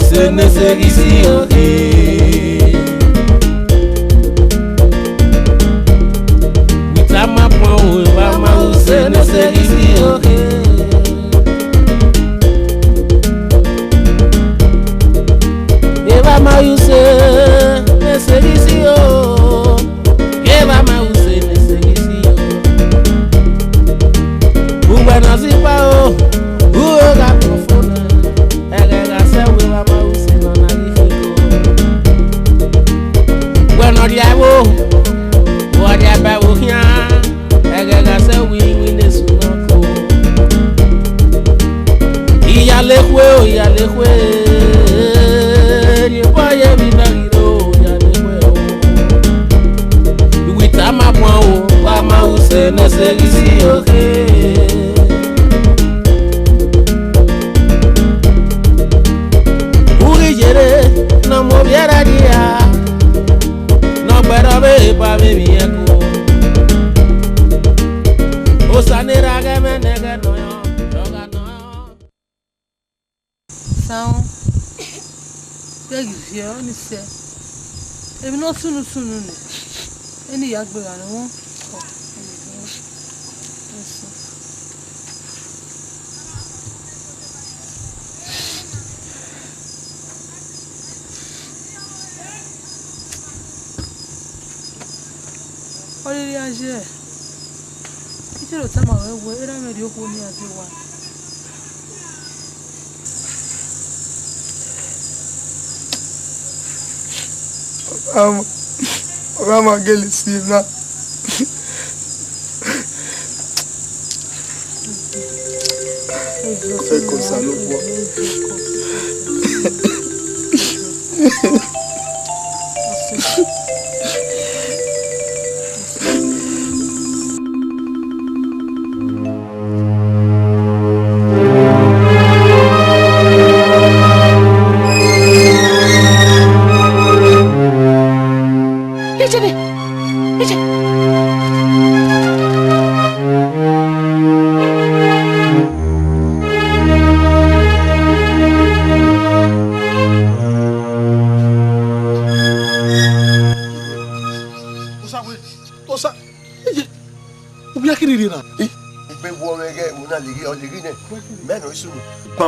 use ne se isi ohe. Witama pon eva ma use ne se isi ohe. Eva ma use ne se isi o. Eva ma use ne se isi o. Uwana zipa o. Uoga profona. Ega se eva ma use no na ifiko. Bueno diabo. Wo diaba wo hia. Ega se wi ne sunako. Iya lekwe o ya lekwe. Ni boye binagiro ya lekwe o. Witama pon o wa ma use ne se isi oke. No mo viera dia. No pero ve pa mi viejo. O sanera que me nega no yo. Yoga no. Sao. Pegi via ni se. E no sunu ne. Eni yagbera no. Olha a gente. Isso é o tema eu era melhor com minha tia. Vamos aquele sina. É com salubo.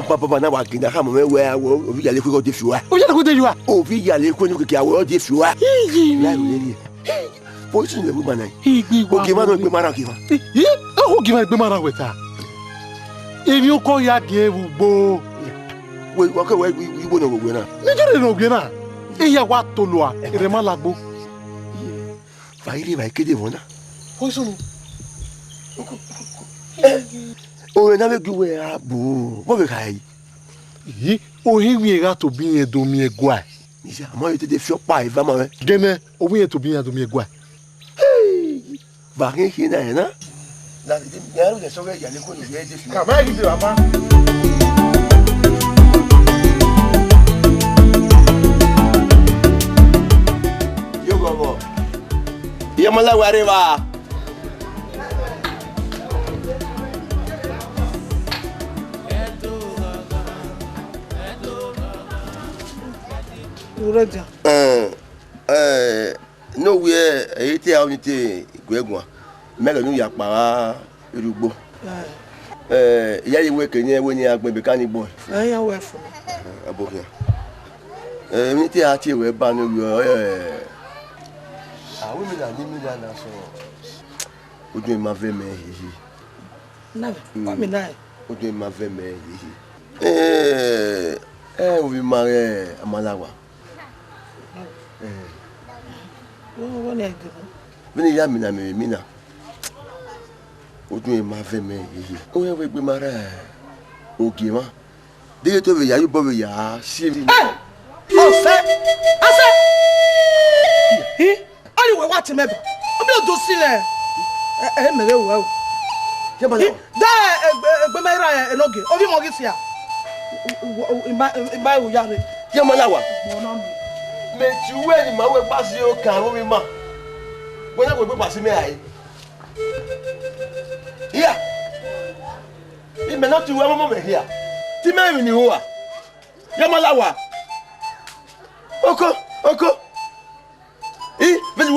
Papa na wa kinda kama wewe ovi yale ko de fiwa o yale ko de fiwa ovi yale ko ni ke awo de fiwa la ri po su ne bu manai o ke ma no pe mara ki fa o ke ma pe mara weta èmi o ko ya die ugbo we wa ko we igbo no gbe na ni jore no gbe na e ya wa tolo a ere ma lagbo fa ire ba ke de bona o su o na me gwe abu bo be kai yi o hinwi ga to bi en do mi egwa ni ja mo yote de fi opa e va mo gene o wi en to bi en do mi egwa ba rin ki na na la de ya ro de so ga ya le ko ni de fi ka ma yi de mama yo go Amalawa arriba. No we ete a unité gwegun mele nu ya pa erugbo ya ye we kenye we ni agbe be kan igbo ya we fun abokia unité a ti we ba no yo we mi na so ojú ma ve me yi na ko mi na ojú ma ve me yi we mare Amalawa wọ́n ní ẹgbẹ́ fún. Bí ni ìyá mi náà mi náà ojú ẹ̀ máa fẹ́ mẹ́ èyí ó yẹ wọ́n gbé mara ògì mọ́ déyé tó bẹ̀ yá yóò bọ́ bẹ̀ yá sí i. ọ̀sẹ̀ ọ̀sẹ̀ ọ̀rìwẹ̀ wà tí mẹ́bà ọmọ yóò dùn sílẹ̀ ẹ̀ mẹ̀rẹ̀ wà o. dá ẹgbẹ́ mẹ́ra ẹ̀ lọ́gẹ̀ ọbí mọ́gì sí à ìbá ìwòyà rẹ̀. Amalawa meti we ni ma we pasi o kan o mi ma bo na ko pe pasi me ai iya i me not we mo me here ti me ni ho a Amalawa Oko. Vedi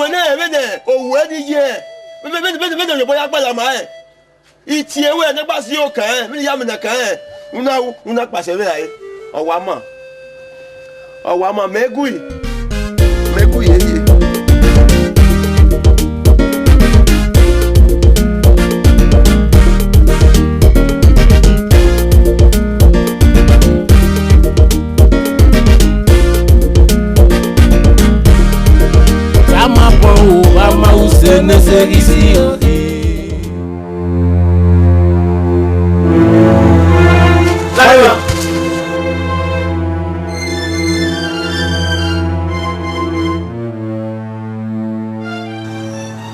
owo ni ye. Vedi yo boya gba la ma e. Iti ewe ne gba si o kan, vedi ya me na kan. Una pase le ai. Owa ma megui ye. Sama pon o ba ma use ne se isi o.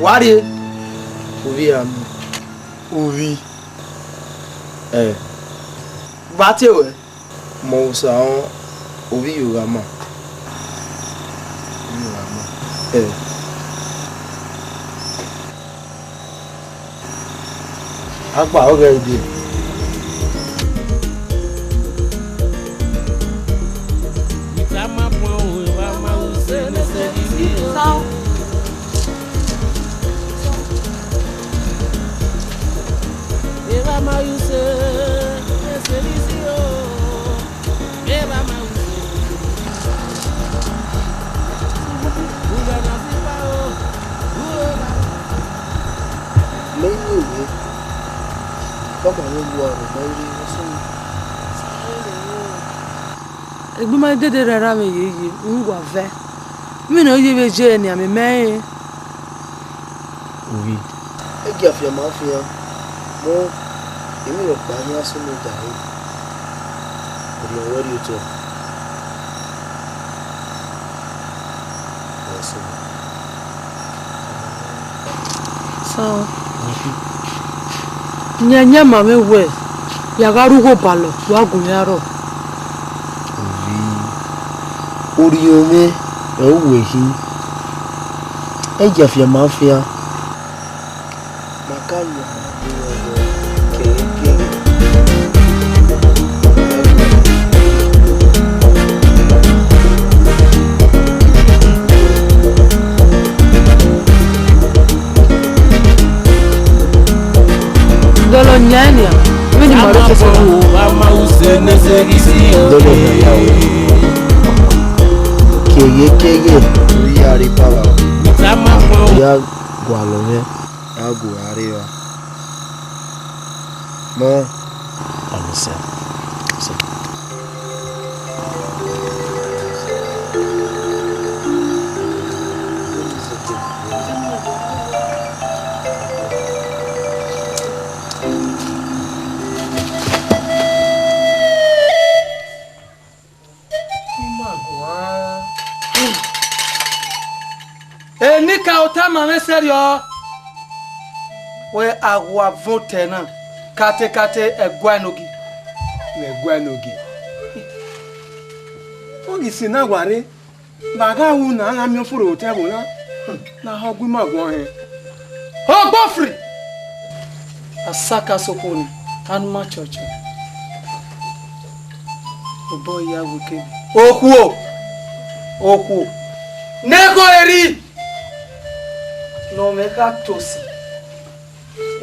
Wari ovi am Ovi. bati o mo sa ovi yorama agba oge ide Sama pon o ba ma use ne se isi o. Eva ma use ne se isi o. Eva ma use. Uga na sipa o. Uga. lẹ́yìn ìwé bọ́mọ̀ ló lu ọ̀rọ̀ lórí sóyún. Egbima dede rara me yeye ngwa ve. Mi no ye beje ni ame me. Ovi. Egi afia ma afia mo èmi ro pa ni aso mi da yi. Ori owo ri oto. So. Nyanya mame we. Ya garugo balo wa gunyaro. Ori ome e owo ehi. Egi afia ma afia. Makanya Dolo nyanya. Mi ni maro se so. Ba ma use ne se isi o. Dolo nyanya o. Kege ori ari pala. Sama pon o. Ya gwalome agu ariwa. Mo amisa. So Nika otama me serio we agwa vote na kate egwanogi Ogi si na gware. Baga wu na na mi furu table na. Na hogwi magwo he. ho bofri asaka sokoni anma chocho obo ya wike okwu nego eri no meka tosi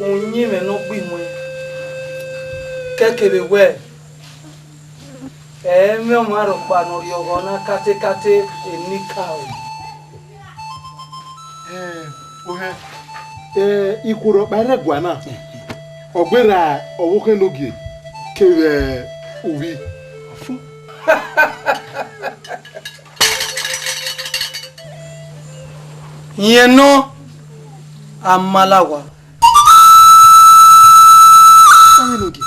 onye me no gbimwe kekebe we me o maro pa no yogo na kate enika Ohe. Ikwuro bare gwana. Ogbera owoke nogie. Kewe ovi. Afu. Yeno Amalawa Amenogie.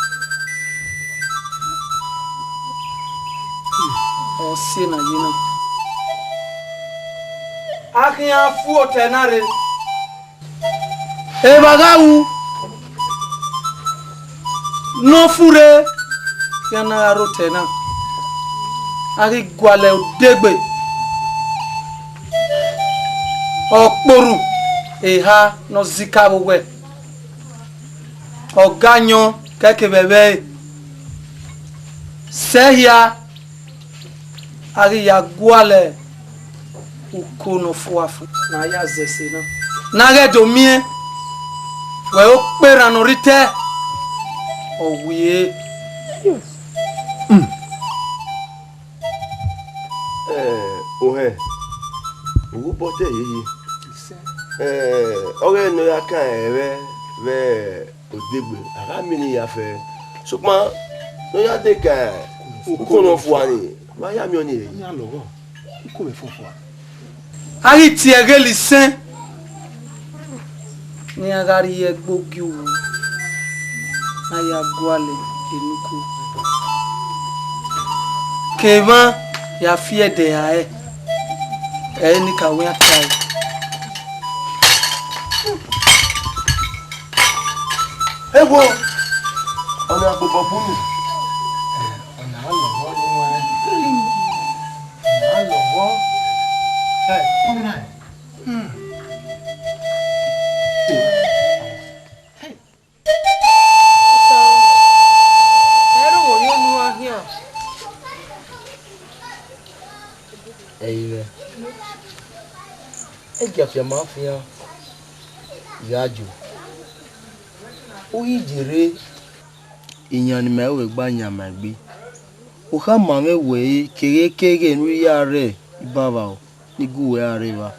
o sina yino akia fu otenare e bagawu no fure yana rotena ari gwale odegbe okporu eha no zikawo we oganyo keke bebe sehia ari ya gwale ukono fuafu na ya zese na na ge do mie we o pera no rite owie ohe ugu bote yi ore no ya kan ere ve odegbe ara mi ni ya fe ṣùgbọ́n no ya de ka ukono fuani ma ya mi oni Ní àlọ́wọ́, kò mẹ́ fọ́fọ́. ari ti ege lisen ni agari egbogi wu na ya gwale enuku kema ya fie de ya ni ka we akai ewo ona gbogbo fún mi Ọ̀nà àlọ́wọ́ ni wọ́n ẹ́. Ọ̀nà àlọ́wọ́. Ẹ kọ́mọ náà. Ẹ̀yẹ ẹ̀jẹ̀ fẹ́ máa fi hàn ìyájò ó yí jèrè ìyàn ni mẹ́wẹ̀ẹ́ gbá yàn máa gbé ó ká máa mẹ́wẹ̀ẹ́ kérékéré lórí ààrẹ ìbára ọ̀ ní gúwẹ́ ààrẹ wa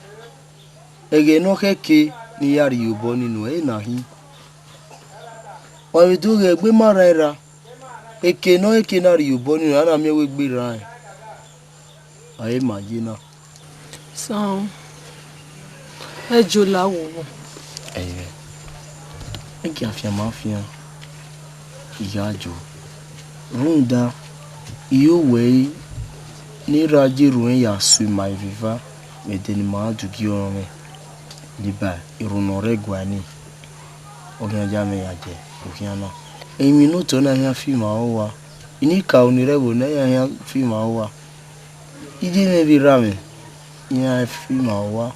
ẹ̀rẹ̀ náà kẹ́kẹ́ ní yàrá Yorùbá nínú ẹ̀ náà yín ọ̀rẹ́ tó rẹ̀ gbé mára ẹ̀ ra èké náà Yorùbá nínú àná mẹ́wẹ̀ẹ́ gbéra ẹ̀ ayé màá yé náà. Sàn ẹ jò láwòwò. Ẹ̀yẹ ẹ̀jẹ̀ àfihàn máa fi hàn ìyá àjò rún dá yóò wẹ̀ ní rajérò ẹ̀yà sùn máa ìfìfà mẹ̀tẹ́ni máa dùgí ọ̀rọ̀ rẹ̀ níbà ìrònà rẹ̀ gbà ní ọ̀gá ajá mẹ́yà jẹ́ òfin àná èmi inú tó náà yẹn fíìmù àwọn wa ìníkà onírẹ̀wò náà yẹn fíìmù àwọn wa ìdí mi bí ra mi yẹn fíìmù àwọn wa.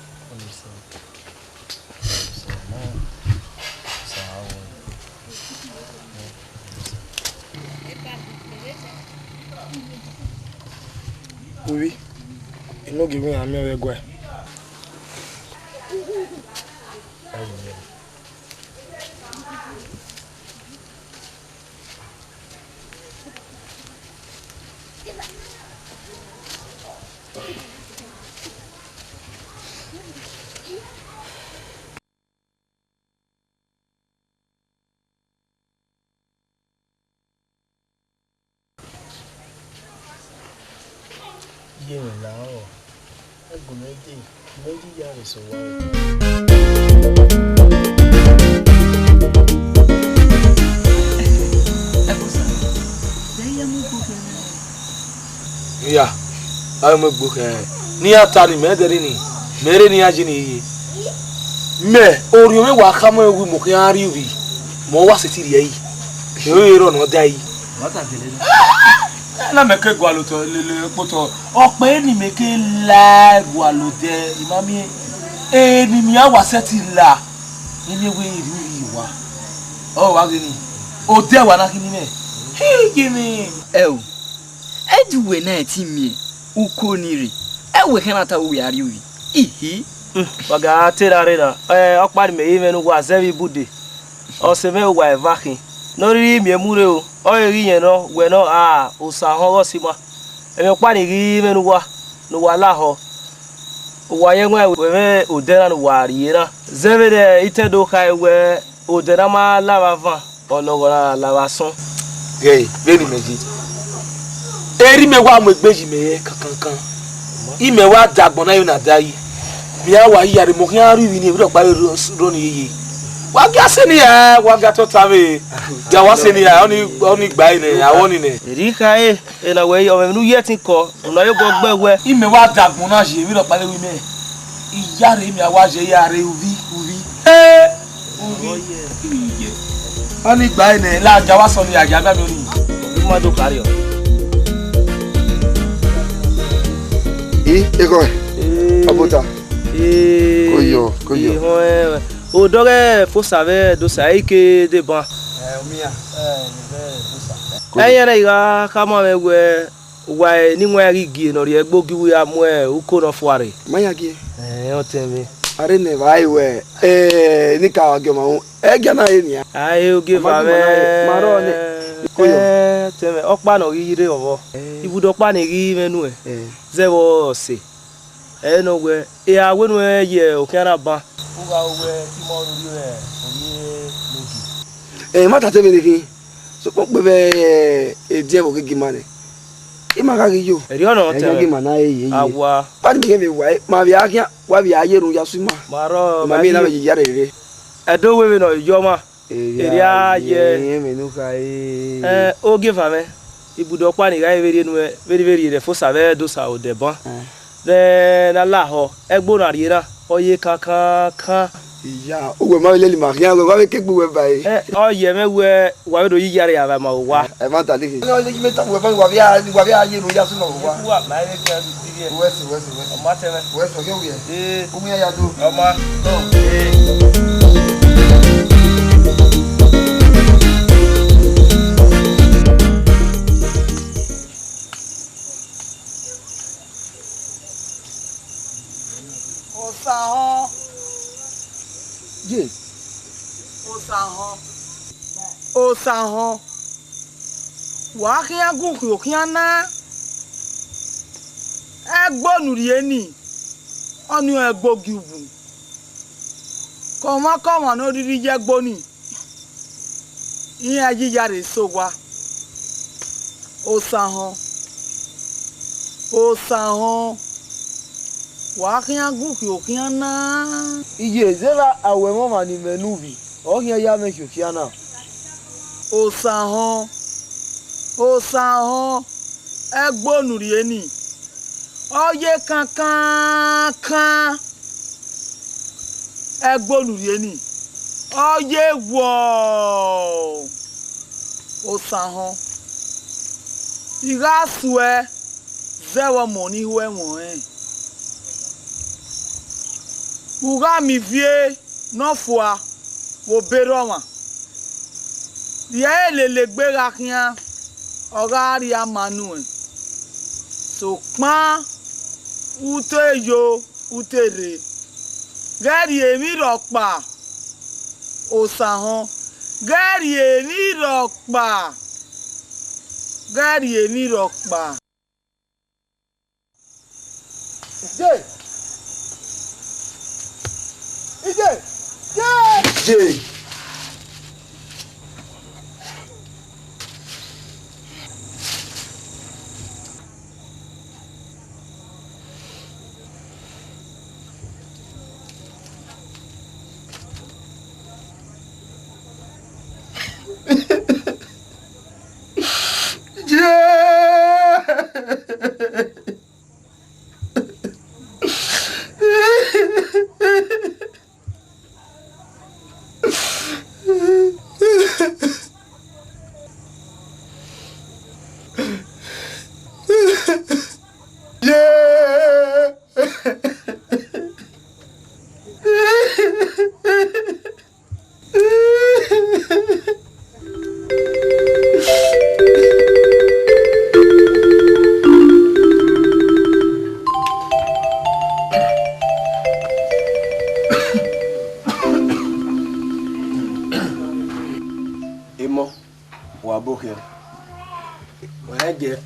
Oui, il nous give me a meilleur goût. Yé mi láàárọ̀ ẹ̀gbọ́n méjì yàrá ìṣòwò. Ya, ayo mo gbó kẹ́ ní ata ni mẹ́tẹ̀rí ni mẹ́rẹ́ ni ajé ni iye. Mẹ́ orí omi wà ká mọ́ ewu mọ̀ kí á rí rí mọ́ wá sí ti rí ẹ yìí. Yóò yẹrọ náà dá yìí. na meke gwaloto lele poto ope ni meke la gwalote imami ni mi awa seti la ni mi we iri wa o wa gini o de wa na kini me gini o eduwe na ti mi uko nire ewe kenata wo yari wi ihi waga terare na okpari me ime nu wa zevi bude o se me wa evakin lórí mi emure o ori yen no we no osa ho si ma emi pa ni ri menu wa no wa la ho wa yen we me odera no wa ri na zeve de itedo kai we odera ma la va van ologora la va son Gay, Benin meji. Eri me wa mo egbeji me kankan. Ime wa dagbon na yo na dai. Mi a wa yare mo kin ari wi ni bi do pa ro ni yiyi. Wa ga se ni ya wa ga to ta me. Ja wa se ni ya oni gba ni awon ni ne. ri kai e na we o me nu yetin ko na yo go gbewe ime wa dagun na je mi ro pale wi me iyare mi awa je yare uvi uvi oni gba ni la ja wa so ni aja ba mi oni ma do kari o ego abota koyo o dore fo save do sai ke de ban omia eyere iga kama we Why, anywhere again, or your book we are more who could of worry. Mayagi. Tell me. I didn't know I were Nika Gamo, Egana. I'll give a Marone. Tell me, Okman or Ide over. He would open even way. There was say. Nowhere. Yeah, when we're here, Okanaba. Who are where tomorrow? Mata tell so what be a devil give money. Imagine you. Riono tell me. Awa. But give me why, Maviakia, why we are here, Yasuma. Maro, Mamma, Yare. I don't even know Yoma. Yeah, oh, give her me. If you don't panic, I very the first ave do so the bon. Then Allah, Egbonariera, or ye kaka. Yeah, oh, my lady Maria, why we kick by. Oh, yeah, why do you yari have my wife? I want to leave. No, you met up with Wavia, you know, Yasuno. West, who may I do? Osaho. Wakia guku kiana. Egbo nurieni. Onu egbo gibu. Koma no didi jegbo ni. Iye ajijare sowa. Osaho. Wakia guku kiana. Iye zera awe mama ni menuvi. Onya ya me kiana. Osaho. Egbo nurieni. Oye kankan. Egbo nurieni. Oye wo. Osaho. Igaswe zewa moni we won. Uga mi vie no fua wo beroma. Dia lele gbera kian oga ri amanu e. So pa uteyo utere. Gari emi ropa. Osaho. Gari emi ropa. Jay.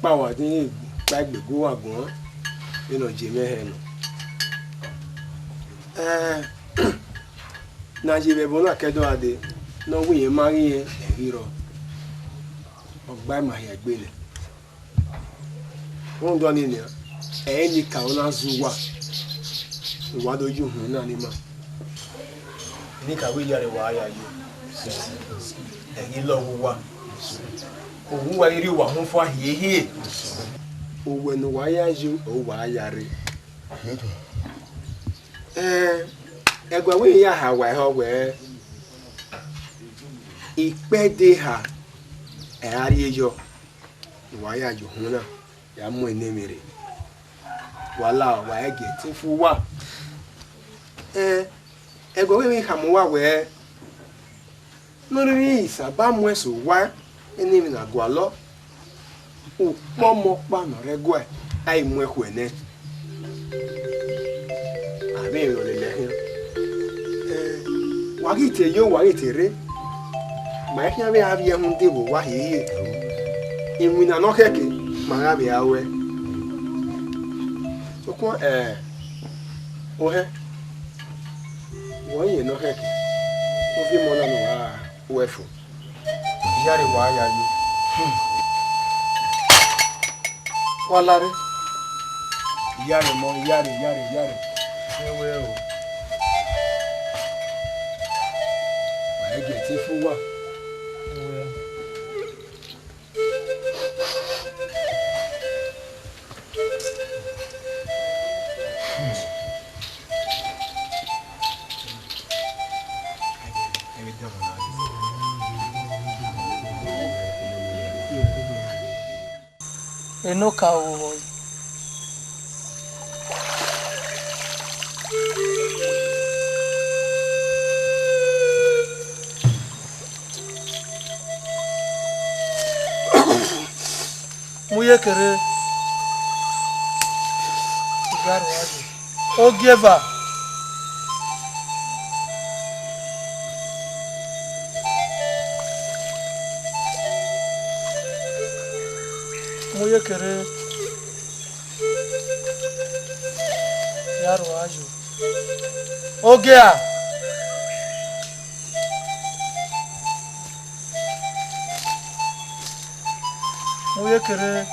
Power ni gbagbe go agbon ino je mehenu na je be bona kedo ade no wi yen mari yen hiro ogba ma ya gbele won do ni ni ni ka ona zuwa wa doju hun na ni ma ni ka wi yare wa ya yo lo wa òun wá rí wà hún fún àhìhì òwò ẹnu wà yá yú òwò àyàrí ẹgbẹ́ wíyìn yà hà wà ẹ̀họ́ wẹ̀ ìpẹ́dé hà ẹ̀hárí ẹyọ ìwà yà yù hún náà yà mú ẹni mèrè wàhálà wà ẹ̀gẹ̀ tí fún wà ẹgbẹ́ wíyìn hà mú wà wẹ̀ lórí ìsàbámu ẹ̀sùn wá. Eni mi na gwalo o pomo pa no regwe ai mu ekwene abi yo le lehin wagite yo wagite re ma ehia be abi ehun de bo wa hehe imuna no keke ma abi awe so ko ohe wọ́n yẹn náà kẹ́kẹ́ wọ́n fi mọ́ lánàá wá wẹ́fù ìyá rẹ̀ wá yá yó wá lárẹ́ ìyá rẹ̀ mọ́ ìyá rẹ̀ wẹ́wẹ́ o wàá gẹ̀ tí fún wà. Enoka o. Muye kere. Igaro aje. Ogeva. Muye kere. Yaro ajo. Ogea. Muye kere.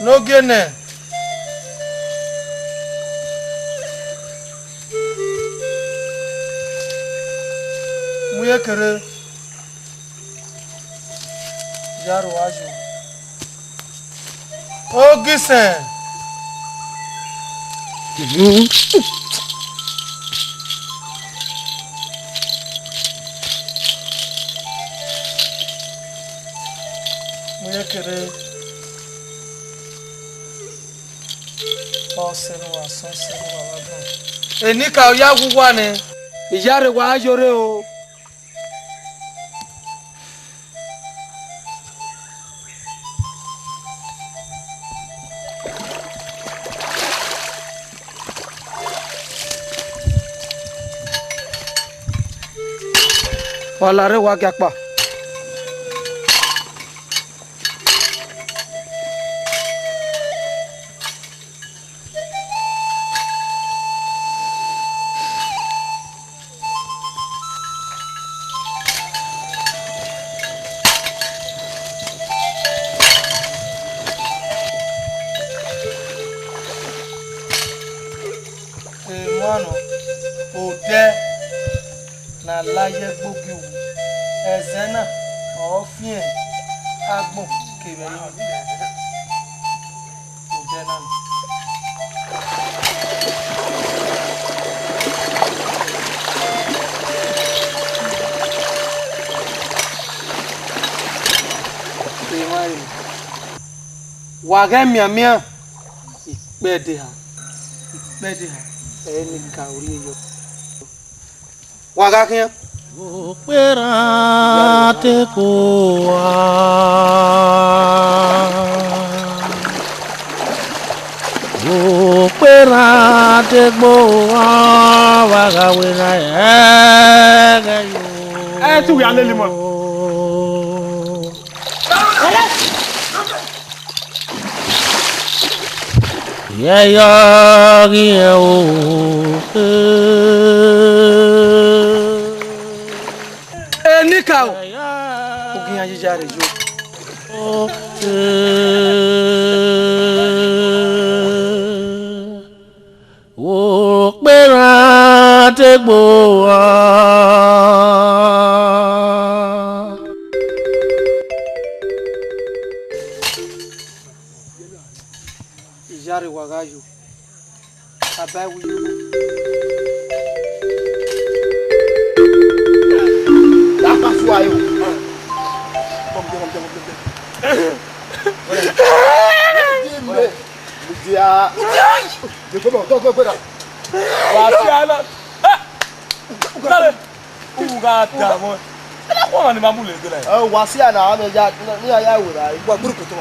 Nogene. Muye kere. Yaro ajo. Ogisen. Muye kere. Sọ́sẹ̀rù wà lágbọ̀n. Enika oya wúwá ni. Ìyá rẹ̀ wà á yọrẹ o. Ọ̀làrẹ̀ wà gàpà. Mano, ode na láyé gbógi wù ẹ̀zẹ̀ náà ọ̀ọ́fín ẹ̀ agbọ̀n kèrè yìí ode náà nù. Wàgẹ́ mìàmìà ìpẹ́ẹ̀dẹ̀ ha ẹni ka orí yọ. Wàgá kí n. Òpèrà tẹ́kọ̀ wá. Òpèrà tẹ́kọ̀ wá. Wàgá wẹ̀rẹ̀ ẹ̀ẹ́gẹ̀ yọ. Ẹ tí wìí alẹ́ lè mọ̀. Yẹ́yọ́ kí ẹ o. Enika o. Ogin ajija rẹ̀ yó. Òpèrà tẹ́gbò wá. Ìyáre wàgá yó. Bàbá ewu yó. Dàpá fún ayò. Dale. Uga damo. Wọ́n ní mamule de la. Wasi ana ame ja ni aya wo la. Gba burukoto.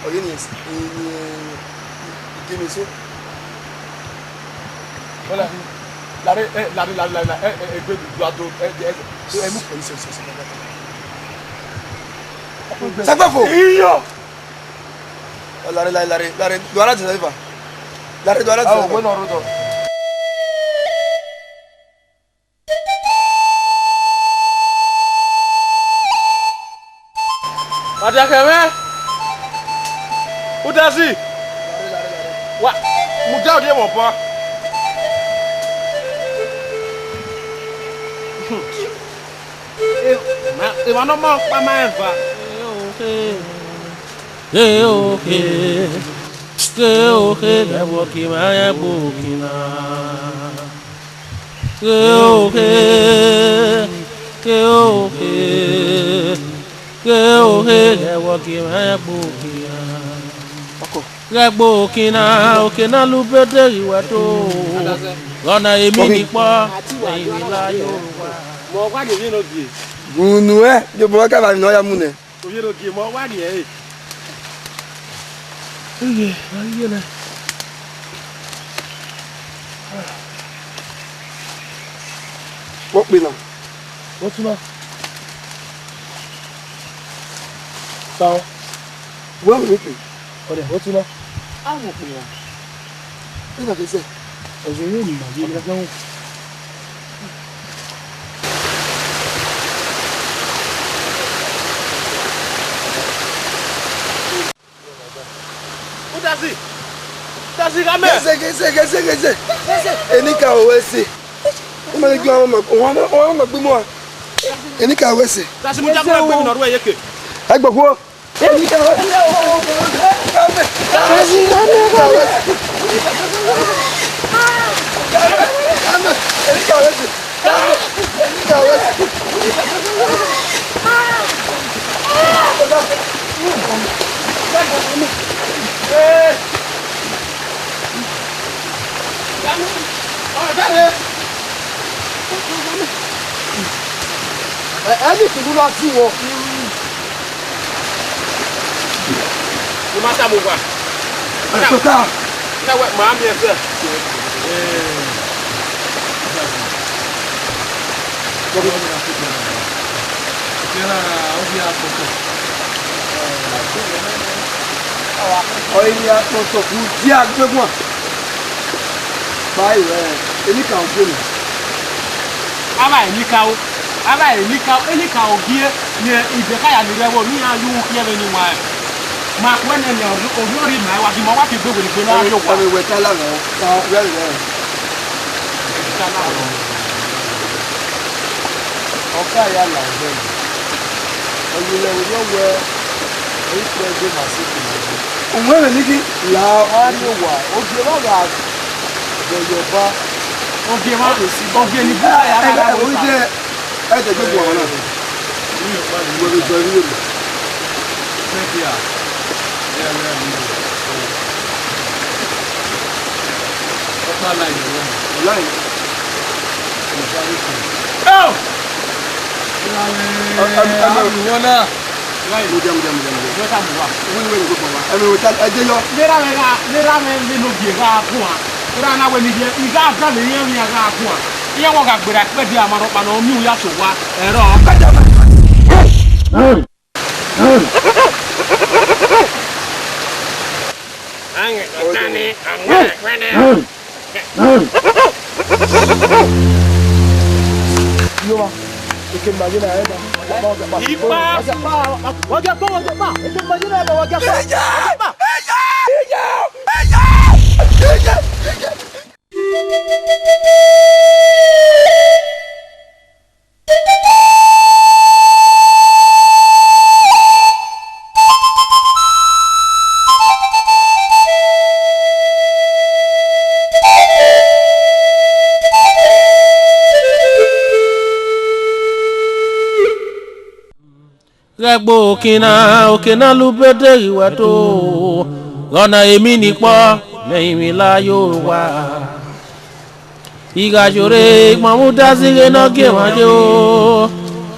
Oye ni Demi so. Voilà. La egbe du ado e mu police se. Sagbafo. Iyo. Lare. Douala de Saliva. Lare douala de Saliva. Ah, bueno, rodo. Adakeme. Udasi. Wa, muda odi mo po. Ìwà náà mọ̀ pa máa ń fa. Oke, lẹ́wọ̀ kì máa yẹ bò kì náà. Oke, lẹ́wọ̀ kì máa yẹ bò kì náà. Lẹ́gbọ̀ òkè náà ló bẹ́tẹ̀ ìwẹ̀ tó. Lọ́nà èmi nìpọ̀, ẹ̀yìn ìlà Yorùbá. Mọ̀ wá ní yín lóge. Gunu yo bo ka ba no ya mu ne. Oye lóge mọ̀ wá ní ẹ̀. Ayé náà. Wo pe na. Wọ́n tún náà. Táwọn. Wo mi pe. Ọ̀dẹ̀ wọ́n tún náà. Àwọn pè wọ́n. Ẹ na ke se. Ọ̀sẹ̀ yóò ní màgí ní ẹgbẹ́ wọn. Dasi kame. Gese. Eni ka o wese. O ma le gbe àwọn ma gbe mo wa. Eni ka wese. Dasi mo jagun gbe mi no ro yeke. Agbogbo. Eni ka wese. Kame. Dasi ka wese. Kame. Eni ka wese. Eni ka wese. Ẹni tìlú lọ sí wọn. Ni ma ta mo wa. Ẹ̀tọ́ta. Na we ma mi ese. Ọ̀yìn ni a tọ̀tọ̀ kú dí agbẹ́gbọ̀n. Báyìí rẹ̀, èmi kà ń gbé mi. Eni ka ogie ni ibe ka ya ni rewo mi ya yu ki ebe ni wa. Ma ko ne ni ori ma wa ki mo wa ki gbe we ni na yo wa. Ọ̀rẹ́ ìwẹ̀ tálà rẹ̀ ọ̀ rẹ̀ rẹ̀. Ọ̀ká ya là ń bẹ̀rẹ̀. Ọ̀yẹ̀lẹ̀ òní ọ̀wẹ́ èyí tó ẹgbẹ́ màsíkì nàìjíríà. Òun ẹ̀rẹ̀ ní kí là á ní wà oge má wà gbẹ̀yọ̀bá. Oge ni búra ya ra Ẹ̀rẹ̀ òun jẹ́ ẹ̀jẹ̀ gbogbo àwọn náà. Ìwọ̀n ìjọ ní èrò. Láì. Ìwọ̀n náà. Mo jẹ́. Wíwé ní gbogbo wa. Ẹ̀mí òtá ẹjẹ́ yọ. Lera me no bi ga ku a. Ora na we ni je iga ga le yen mi ga ku a. Iye wo ga gbera pe di amaro pa na omi ya so wa. Ero kajama. Ange nani ange kwene. Yo Ike imagine ahead. Ipa. Wage pa. Ike imagine ahead wage pa. Lẹ́gbọ̀ òkè náà ló bẹ́tẹ̀ ìwẹ̀ tó lọ́nà èmi nìpọ̀ lẹ́yìn mi láyò wá. Ìgàjòrè mọ̀mú dásílẹ̀ náà gé wọ́n jẹ́ o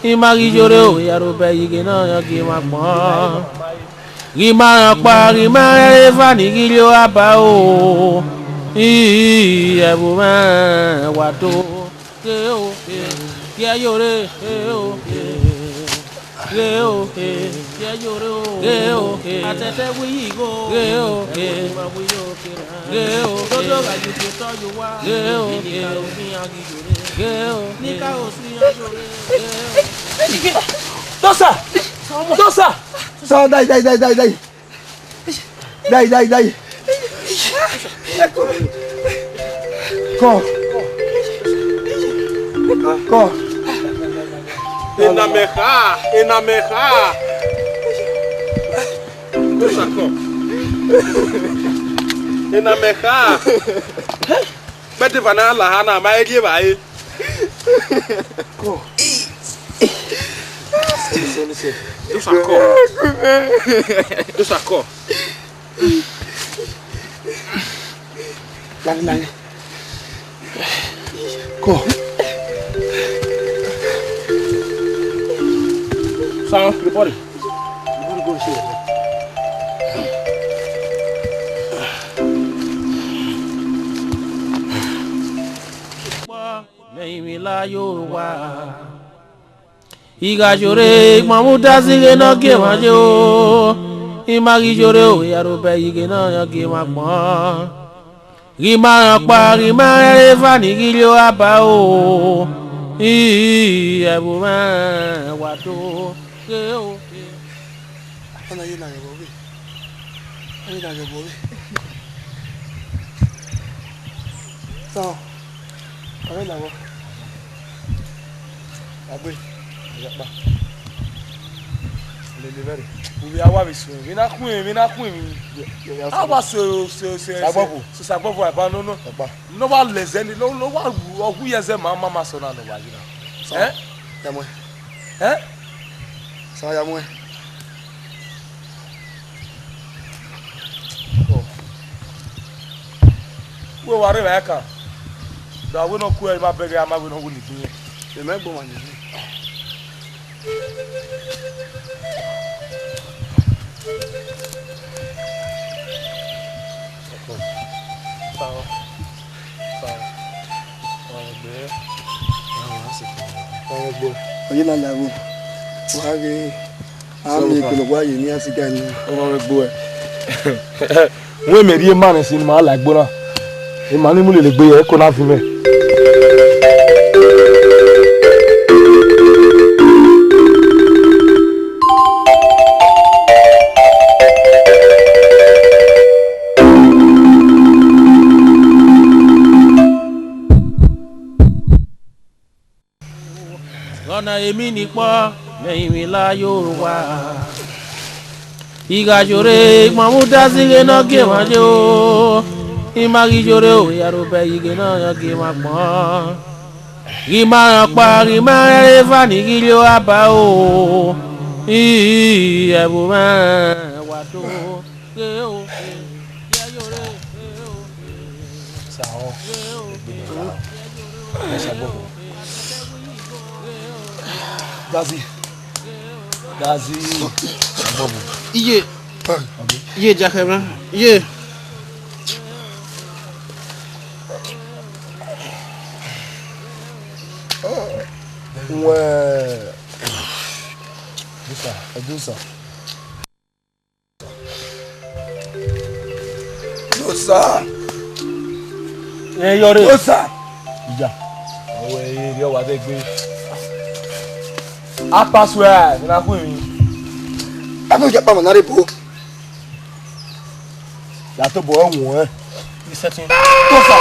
Imagijore o yarobe yigena yagi magmo. Gima pa gima eva ni gilio aba o. Ebuma wato. Ke o ke yore o ke o ke yore o ke o atete wi go ke o ma wi o ke o dodo ga ju ke to ju wa ke o ni ka o mi agijore ke o ni ka o si ajore ke o Dosa! Dosa! Sao đây. Con. Inameha. Dosa ko. Inameha. Bete vana la hana mai die bai. Ko. Dosa ko. Lagi. Ko. Sao report Go see. Meimila Yoruba Igajore mamuda sige no ke majo Imagijore o yarobe yigena yagi magmo Gima pa gima eva ni gilio aba o Ebuma wato ke o Ana yina ngebobe. Ayina ngebobe. So. Kami na wo. Agbe. Yapa. Le very. We are what we say. We na kun mi. Aba so Sagbobo aba no. No wa lezeni no wa ogu yeze mama so na no wa gina. Yamwe. Sa yamwe. We ware ba ka. Da we no ku e ma bere ama we no wuli tin. E me gbo mani. Sawa. Oyina lawo. Wa ge ami kologwa yi ni asiga ni. O gbo e. We me ri man sin ma la gbona. E ma ni mu le gbe e ko na fi me. Lọ́nà èmi nìpọ̀ Meimila Yoruba Igajore mamuda sige no ke majo Imagijore o yarobe yigena yagi magmo Gima pa gima eva ni gilio aba o Ebuma wato ke o yore Sao. Dazi. Sagbobo. Iye jakebra. Iye. Ouais. Dosa. Yore. Dosa. Ija. Owo e ri o wa de gbe. Apaswa na ku mi. Abu je pa mo na re bo. Ya to bo ohun e. Ni setting Dosa.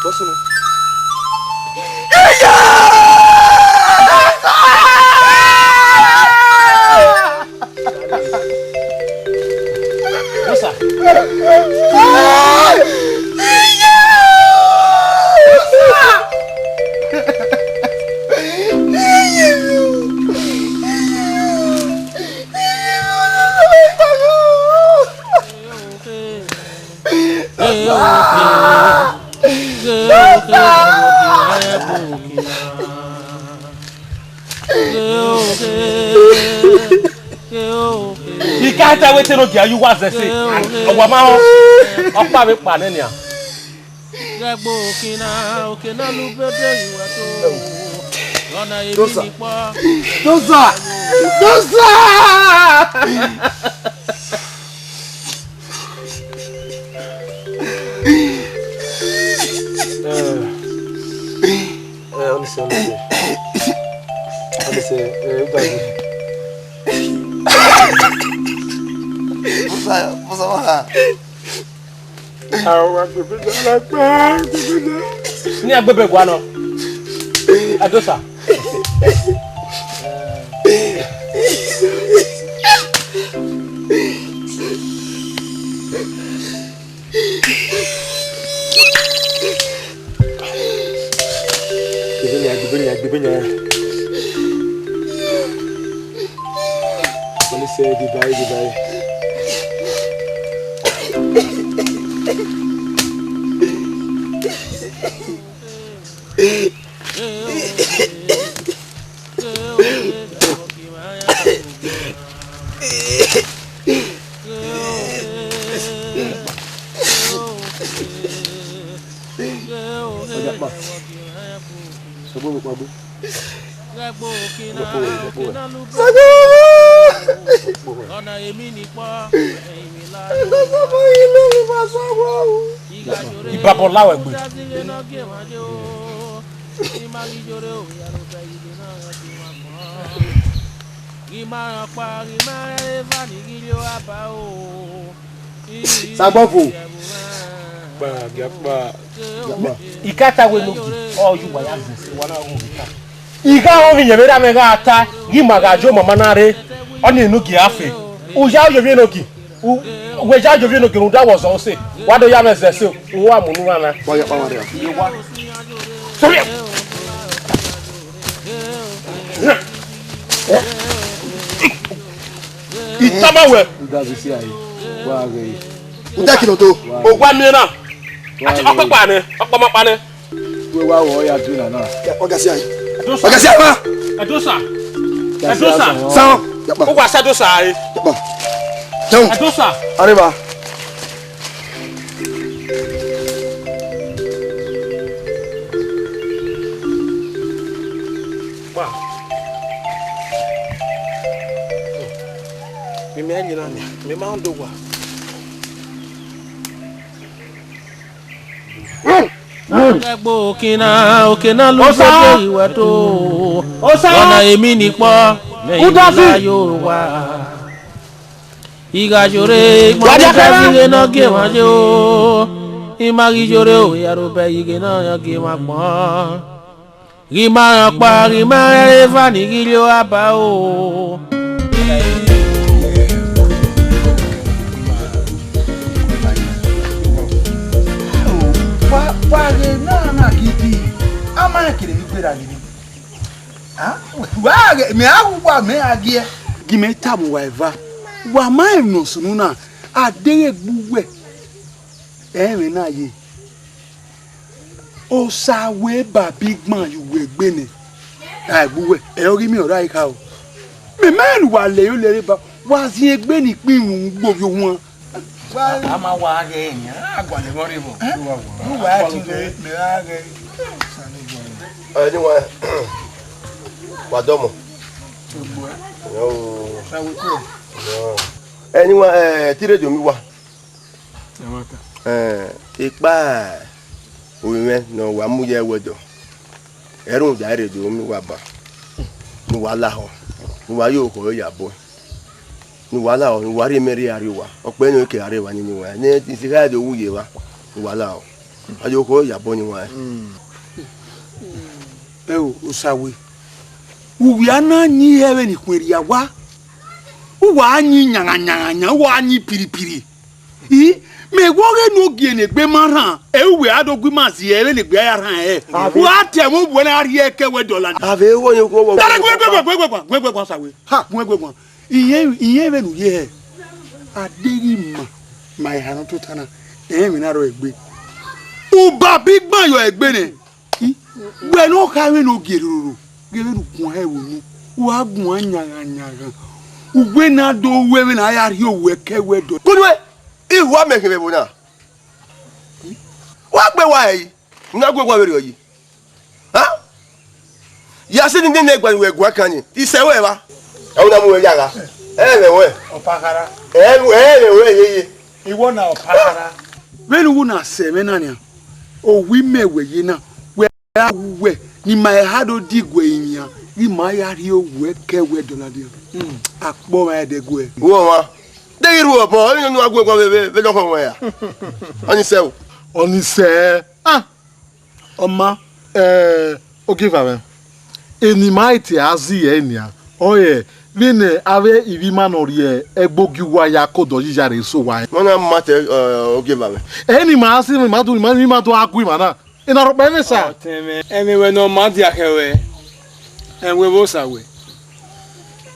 Bosu no. Ikata we no dia you was say. Owama ho. Opa me pa ne nia. Gbo okina lu bebe iwa to. Lona ebi ni po. Dosa. Ni agbebe gwa no. Adosa. Gbegbenya. Oni say di bai. Ibabolawe gbe. Sagbofo. Ikata we no oh you wa yazi wana o ika. Ika ho vi nyemera me ga ata gi magajo mama nare oni enu gi afi. O ja yo vi no gi. We ja yo vi no gi no that was all say. What do you have say o wa munu na. Wa ya pa wa re. Sorry. Itamawe. Ndazi si ayi. Wa re. Udakilo to. O gwa mi na. Ati opapa ni, opamapa ni. We wa wo ya du na na. Ogasi ayi. Ogasi ama. Adosa. San. O gwa sa dosa ayi. Adosa. Arriba. Wow. Mimi anyi na ni. Mimi ma ndo gwa. Gbo okina lu bebe iwa to. Lona emi ni po. Ila Yoruba. Iga jore mo na ge wa jo. Imagi jore o Yoruba ige na ya ge ma pon. Rima pa rima eva ni gilio aba o. Wage na kiti ama kire mi kwera ni wage me agwa me agie Gime tamu wa eva. Wa mai no sunu na adere gbuwe. Me na ye. O sa we ba big man you we gbe ni. Gbuwe ori mi ora ika o. Me man wa le yo le ba wa si egbe ni pin gbo yo won. ama wa ge nya agwa le mori bo wa ti le me age ni wa domo yo sawo ko anyone tirejo mi wa ipa oyin no wa mu ye wedo erun jarejo mi wa ba mi wa la ho mi wa yo ko ya bo ni wala o ni wari meri ariwa ope ni ke ariwa ni wa ni ti sika de wuye wa ni wala o ajo ko ya bo ni wa o sawe uwi ana nyi hewe ni kweri ya wa uwa anyi nyanga wa anyi piripiri me woge no gie ne gbe mara ewe adogwi masi ere le gbe ya ran wa te mo bo na ari eke we dollar ave wo ni ko wo gbe sawe ha gbe iye be nu ye adiri ma my hanu to tana mi na ro egbe uba big man yo egbe ne we no ka we no geruru geru kun he wo nu wa gun anyanga uwe na do we na ya ri owe kewe do kunwe iwa mekebe bona wa gbe wa yi na gwe wa were oyi ha ya se ni ne gba we gwa kan ni isewe ba e una mu we yaga we opakara we yeye iwo na opakara when wu na seme na nia o wi mewe yi na we ni my hado digwe yin ni my ya ri owe kewe do na de akpo ma de gwe wo wa de iru obo ni nu agwe gwa be lo ko ya oni se Oma ogiva me eni maiti azi enia oye vine ave ivi manori egbogi wa ya kodo jijare so wa mona mate ogiva me eni ma asi mi ma to agui mana ina ro pe sa emi we no ma dia hewe enwe bo sawe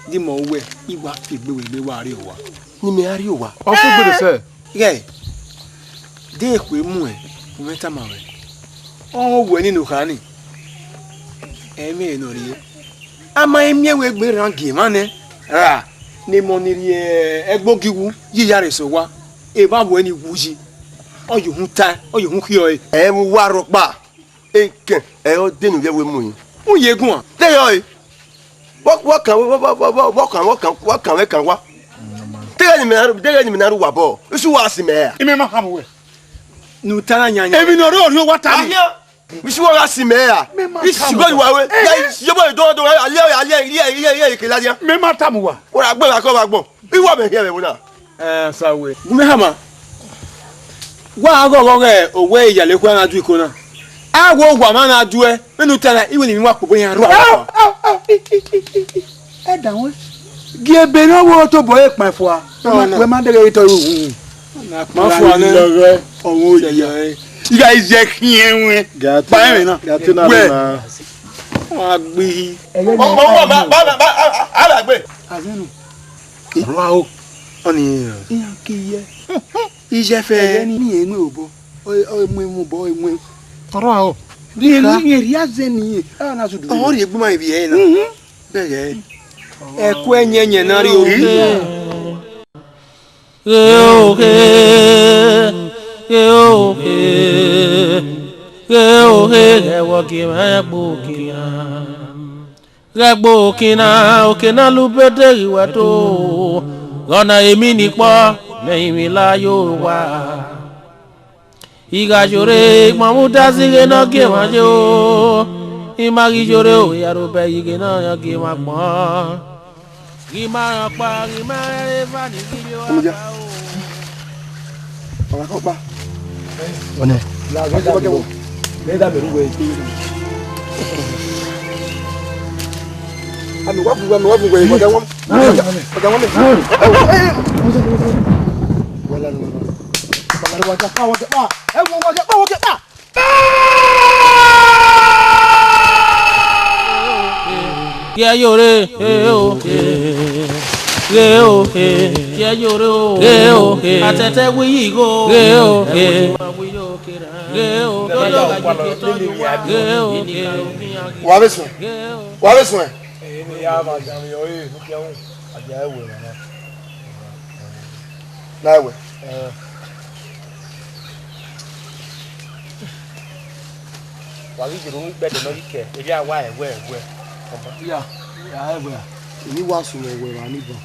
di mo we igba figbe we le wa ri owa ni me ari owa o fu gbere se ye de ekwe mu o meta ma we o we ninu khani emi no ri ama emi we gbe rangi mane ra ni mo ni ri egbogiwu yiyare so wa e ba bo eni wuji o yu hun ta o yu hun kio e mu wa ro pa eken e o denu ye we mu yin o yegun a te yo e wo kan we kan wa te ni me na ru wa bo isu wa si me ya ime ma hamu we nu tara nyanya emi no ro wa ta ni isu wa si me ya isu go wa we ya yo bo do ale ke la dia me ma tamu wa o ra gbe wa ko wa gbon iwo me here we na sawe gume hama wa ago ge owe iyale kwa na du ikona agwo gwa ma na du menu tara iwe ni mi wa pobo yan ru a e dan we gi ebe no wo to bo e pan fo a we ma de to ru na pan fo na owo ya you guys je kienwe pa me na gatina na wa gbe ala gbe azenu wa o oni yan kiye ije fe ni enwe obo o mu bo enwe toro o ni eri azeni na so du o ri egbu ma ibi e na bege eku enyenye na ri o Regbokina okina lubede iweto gona emi nipo leyin mi la yo wa iga jore mamuda zige no ge ma jo imagi jore o yaro be ige no yo ge ma pon gima pa gima eva ni video Ora ko pa one la ga ba ke wo le da meru we ti ami wa bu we ko ga won wala no ba wa ta wa ta e wo ke pa ya yore ya yore atete wi go wa beso ya ma jam yo e nu ke un aja ewe na we wa ri jiro gbe de no ike ebi awa ewe ya ewe ni wa su ewe wa ni bo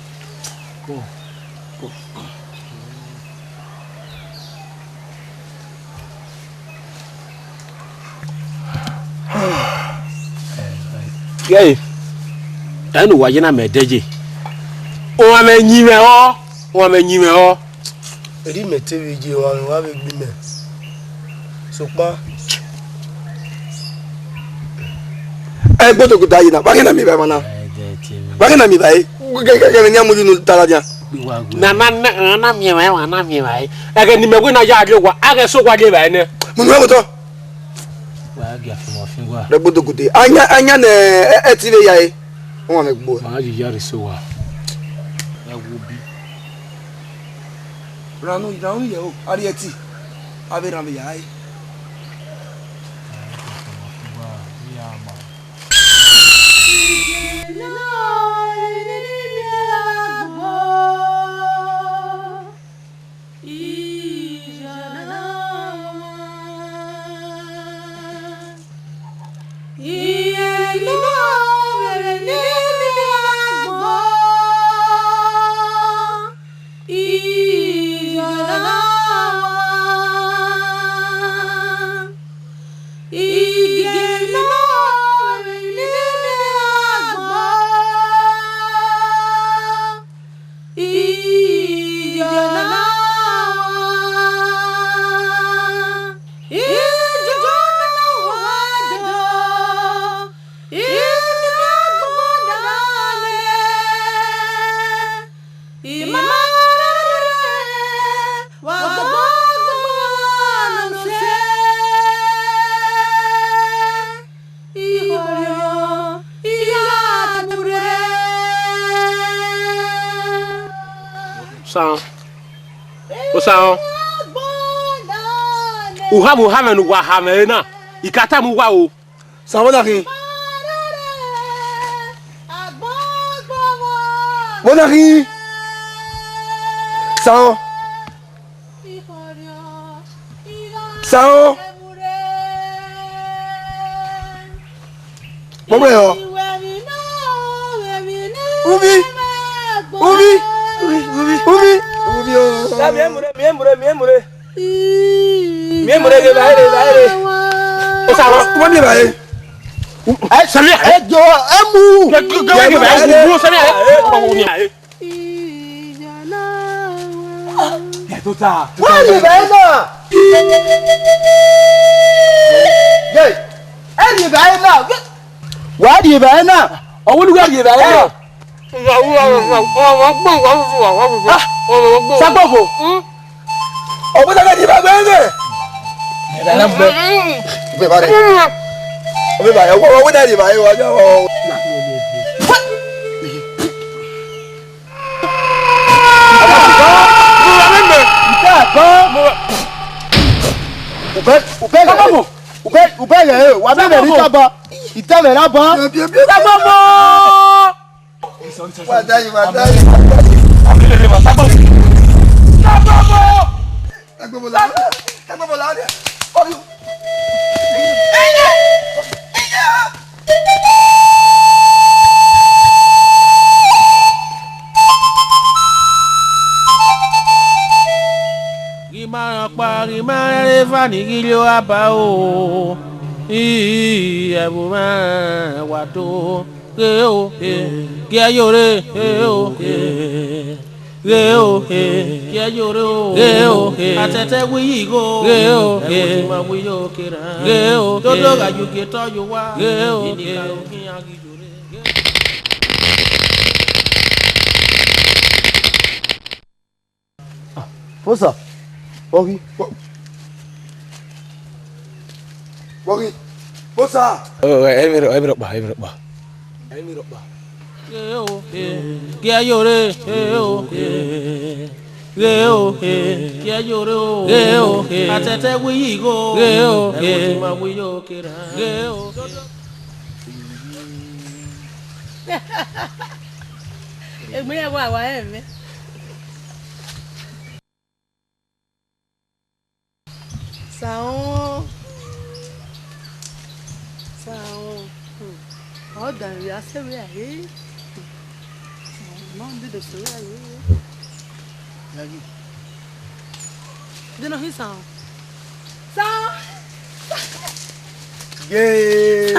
ye anu wa jina me deje o wa me nyime o eri me tv je wa be gbi me so pa e gbodo ko dayi na ba ke na mi ba mana ba ke na mi ba e ke ni amuju nu tara dia na mi wa age ni me gwe na ya age wa age so kwa de ba ne mo no to wa age afimo fin wa re gbodo ko de anya na e tv ya e won me gbo ma ji yari so wa wo bi ranu ye o ari eti abi ran ya ai No, Sound. O sound. Uhame no wa hame na. Ikata mu wa o. Sound na kin. Monari. Sound. Sound. Mama yo. Ubi. Miemure ke baile. O sa wa mi baile. Eh, sami. Eh jo, emu. Ke baile. Wo sami. O ni ai. Ya tota. Wa mi baile. Yey. Eni baile. Wa di baile. Owolu ga ye baile. Sagbofo. Obo daga di ba gbenge. Be ba de. Obe ba yo wo da di ba yo jo. Ube ye wa be be ri taba. Ita me la ba. Sagbofo. Wa dai. Sagbofo la. Gimana revani gilio apa o. Ebu ma wato. Ke ayore. Ke ayore. Atete wi go. Ma wi yo kira. Dodo ga ju ke to yo wa. Ni ka o kin agijore. Fosa. Ori. Fosa. Oh, every ba. Ke ayore. Ke ayore. Atete wi go. Ma wi yo kira. Egbe wa eme. Saon. Oh, dan ya se ve aí. Não, de se ve aí. Yagi. De no ri saon. Saon. Yay!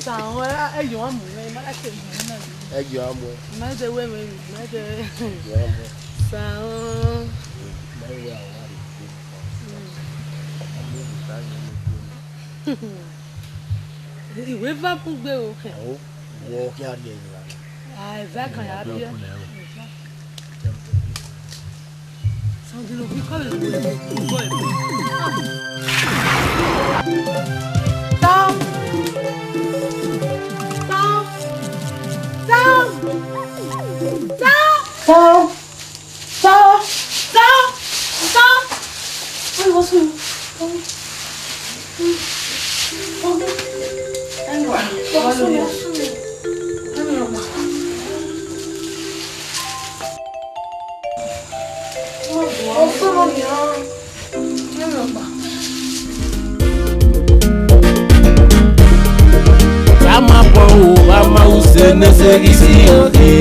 Saon é yo amu, mas é que não. É yo amu. Mas é we, mas é. Saon. Ìwé va fún gbé o. Wọ́n kí á lè rà. Ìfẹ́ kan yà á bí ẹ́. Sandro, bí kọ́ lè wọlé gbọ́ ẹ̀ bọ́. Tán. Oi, você. Ama pão, ama o sene seguisi oke.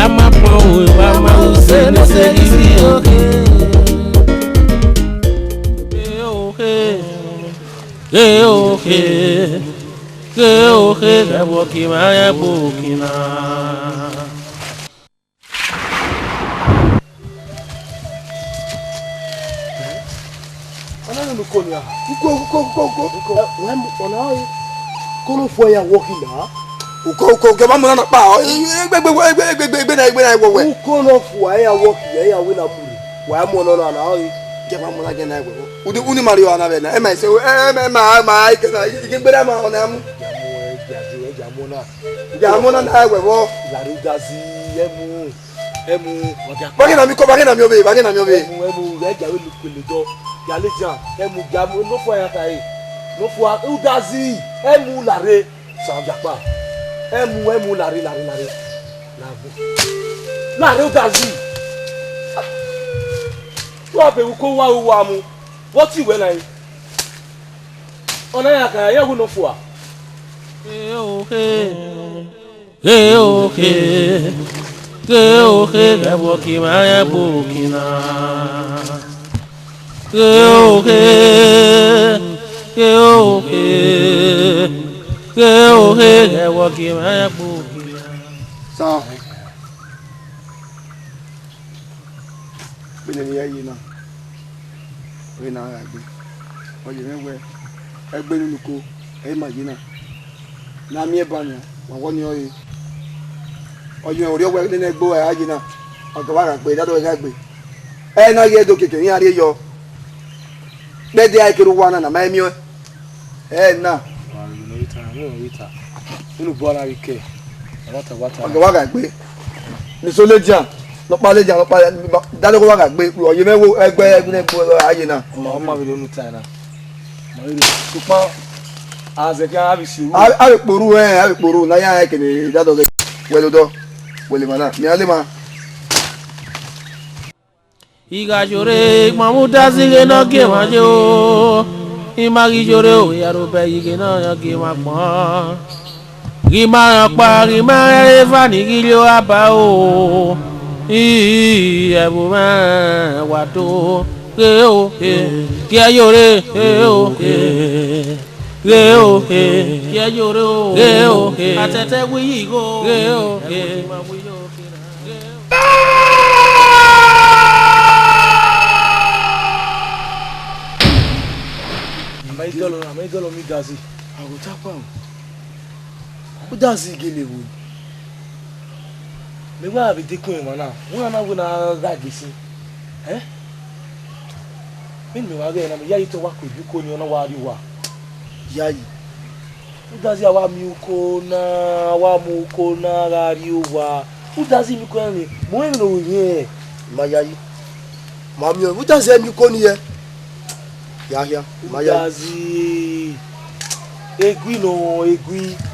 Ama pão, ama o sene seguisi oke. Que vou que mais é pouquinho. Nukonia. Uko. Ona kono fo ya working na. Uko ke ba mo na pa. Egbe na wo we. Uko no fo ya working ya we na muri. Wa mo no na o ke ba mo na ge na egbe. Uni Mario na be na. E ma se ma ke na igbe ma ona mu. Jamona na wewo. La rugazi emu. Bagena mi ko bagena mi obe. Emu reja we lukele do. Ya lejan emu jamu no fo ya kai. No fo rugazi emu lare sanjapa. Emu lare. Lavu. Lare rugazi. Wa be ko wa mu. What you when I ona ya ka ya hu no fo a. Geboki ma bukina. Geboki ma bukina. So. Benin ya yi na. We na agbe. Oye mewe. Egbe nuko. E magina. Na mi ebanya. Wa woni oye. Oye ori owe ni egbo agina. Ogo wa ran pe dado ga gbe. E na ye do keke ni are yo. Be de ai kiru wana na ma mi o. E na. Wita. Unu bora wike. Wata. Ogo wa ga gbe. Ni so lejan. No pa lejan, no pa dado ko wa ga gbe. Oye mewo egbe ni egbo agina. Mama bi onu ta na. Supa azeka abisi. Abe poru na ya kene dado ga welodo. Wele mana. Mi ale ma. Iga jore mamuda zige no ge majo. Imagi jore o yaro be yige no yo ge ma pon. Gima pa gima eva ni gilio aba o. Ebu ma wato. Ge o ge ayore o ge o ge ayore o atete wi go ge o ma wi yo Maigolo mi gazi. Agutapa. Udazi gele wo. Me wa bi dekun e mana. Won na wo na ga gbesi. Me wa ga na me yayi to wa ko bi ko ni ona wa ri wa. Yayi. Udazi awa mi uko na ga ri wa. Udazi mi ko ni. Mo en lo yen. Ma yayi. Ma mi o udazi mi ko ni ye. Yahya, Udazi. Egui.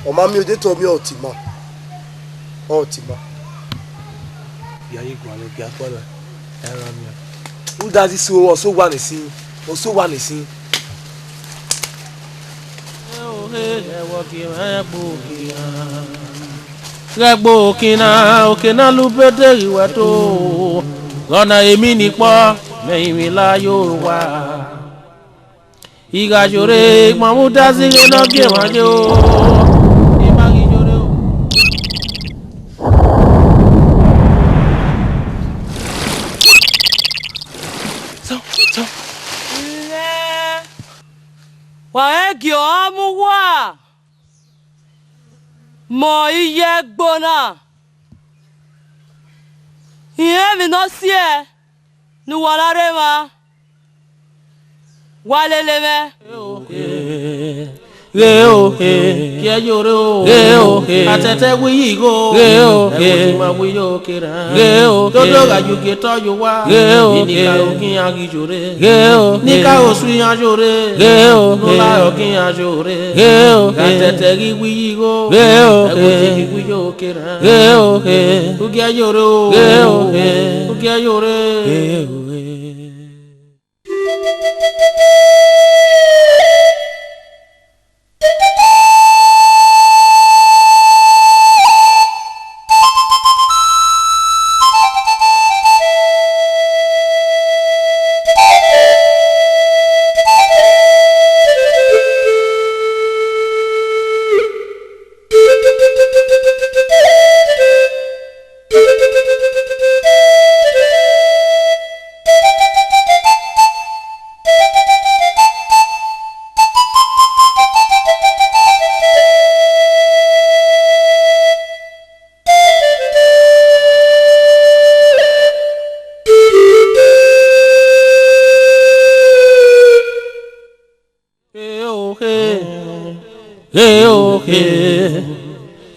O ma mi o de to mi otima. Yayi gwa le ga pala. Era mi. Udazi so wa nisin. O so wa nisin. Gbo okina lu bede iwe to. Lọ́nà èmi nipo lẹ́yìn mi la yo wa. Iga jore mamuda zige no ge majo. Imagi jore o. So. Wa egi o mu wa. Mo iye gbona. Iye mi no si e. Ni wala re ma. Walele me. Kia jore o. Atete wi go. Ego ma wi yo kira. Todo ga ju ke to yo wa. Ni ka o kin agi jore. Ni ka o su yan jore. No la o kin yan jore. Atete ri wi go. Ego ti wi yo kira. O kia jore o. O kia jore.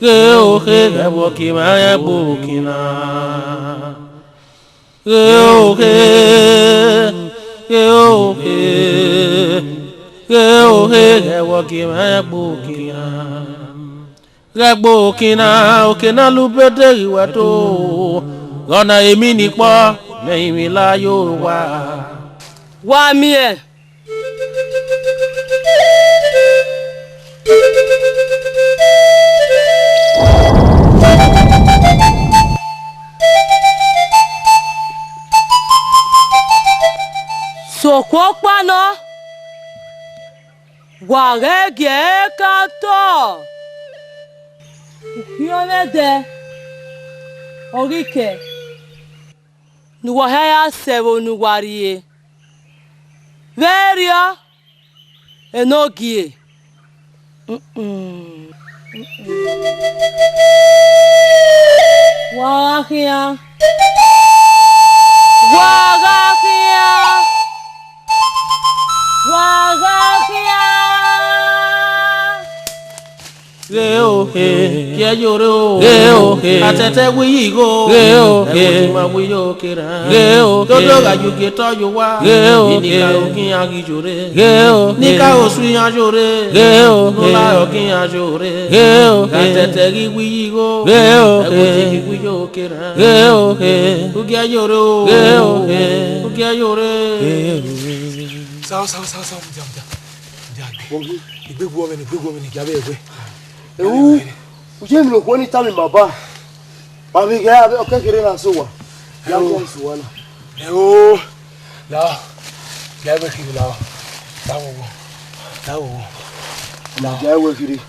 Geo he gaboki ma bukina. Geo he gaboki ma bukina. Gabokina okina lubede iwato. Gona emi nipo me imi la yo wa. Wa mie. Sokopano warege kato ukiolede orike nuwahaya sevo nuwarie veria enogie Wagahia Geo he kia yoro geo he atete wi go geo he ma wi yo kira geo dodo ga yu ke to yo wa geo ni ka o kin agi jore geo ni ka o su yan jore geo no la o kin yan jore geo atete wi go geo he wi yo kira geo he u kia yoro geo he u kia yore Sao Igbebu omen ni gabe egbe. Uje mi lo ko ni tami baba. Ba mi ga abe okekere na so wa. Ya ko so wa na. La. Gabe kiri la. Dawo. La gawe kiri.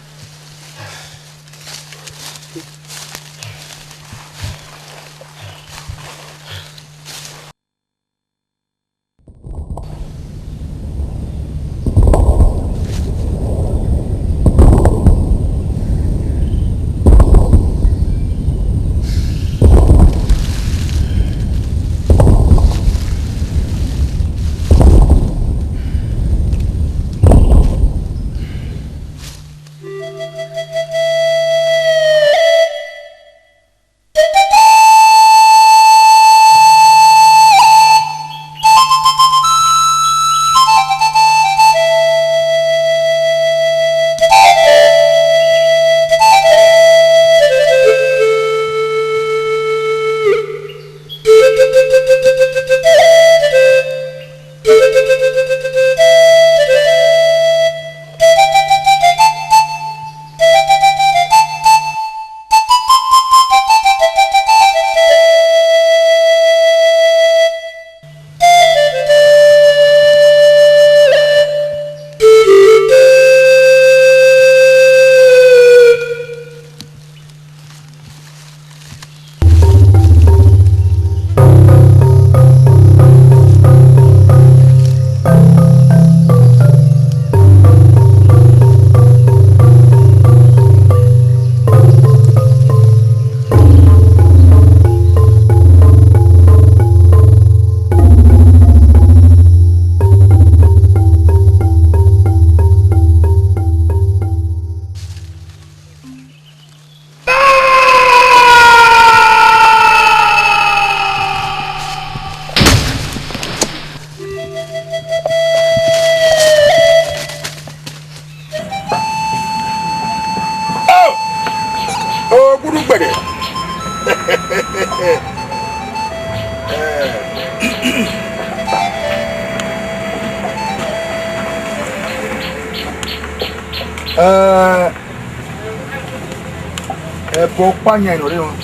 Ẹ̀bọ̀ pààyàn ìrọ̀lẹ́ wọn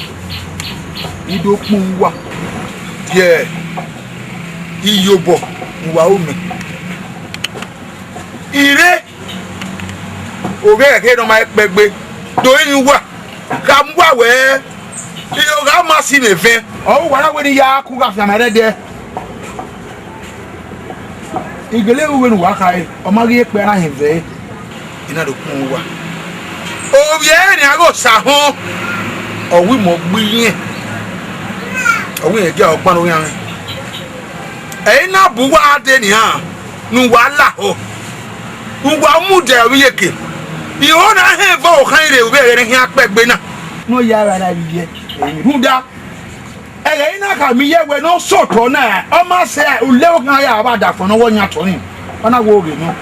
ìdókun wà díẹ̀ iyọ̀bọ̀ ìwà omi ire òwe kẹ̀kẹ́ náà máa pẹ̀gbẹ́ dòyìn wà ká mú àwẹ̀ ká má sí nìfẹ́ ọ̀hún wàrà wẹ́n ni yá kú ká fi àmà rẹ̀ dẹ́ ìgbélé ìwé ni wà ká yẹ ọmọ rí pẹ́ náà yẹn fẹ́ iná dòkun wà. Obiẹ ni ago sahun ọwí mọ gbìyìn ọwí yẹn jẹ ọgbọn lórí àwọn ẹyin náà bù wá dé nìyàn nu wà là ó nu wà mú dẹ ọwí yẹkẹ You na he bo kan re we re hin apegbe na. No yara na biye. Huda. Ele ina ka mi ye we no soto na. O ma se o lewo kan ya ba da fo no wo nya to ni. Ona wo ge no.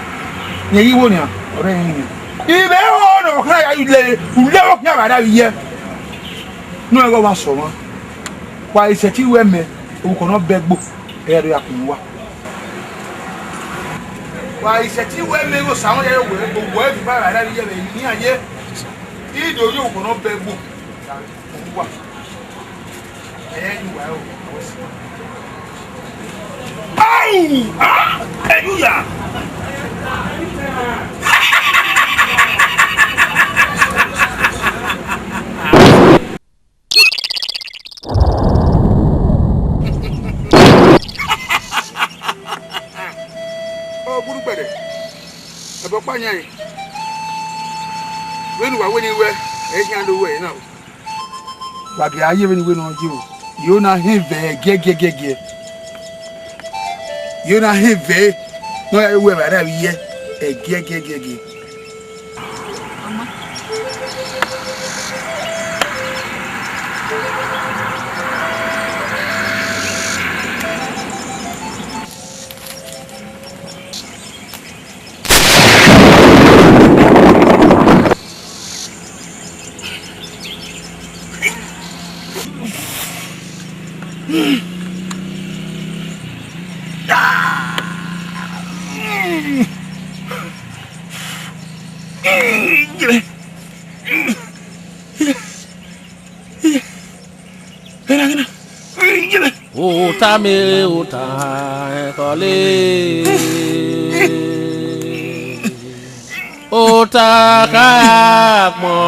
Ye yi wo ni a. Ore yin. Ibe o no kan ya le o lewo kan ba da biye. No e go wa so mo. Wa iseti we me o ko no begbo. E re akunwa. Wa iseti we me go sawon ye we gbogbo e fi ba da biye be ni aye. Ido yo ko no begbo. Wa. Ah! Hallelujah! Oh, good better. About Panya. When we are winning, we're heading the way now. But I even win on you. You na him ve ge. You na him ve no we ba da ye ge. Mama. Uta me uta kole Uta kakmo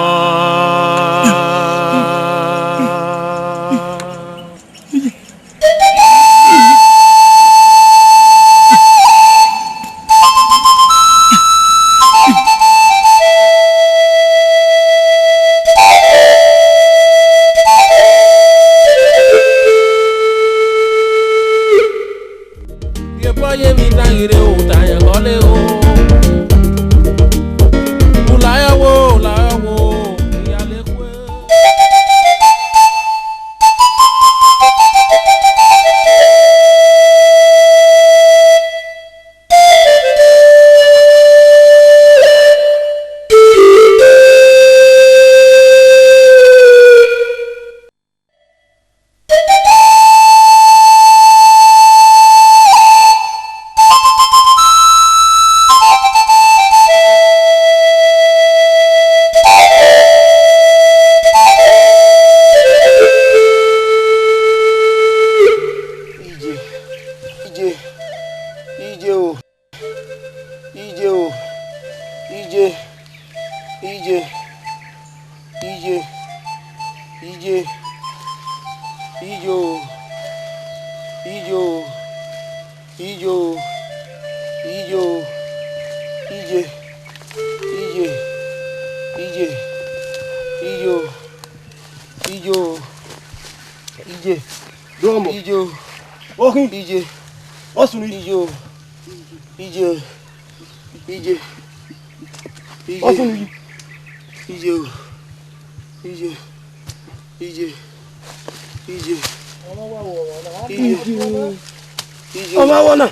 Amawana.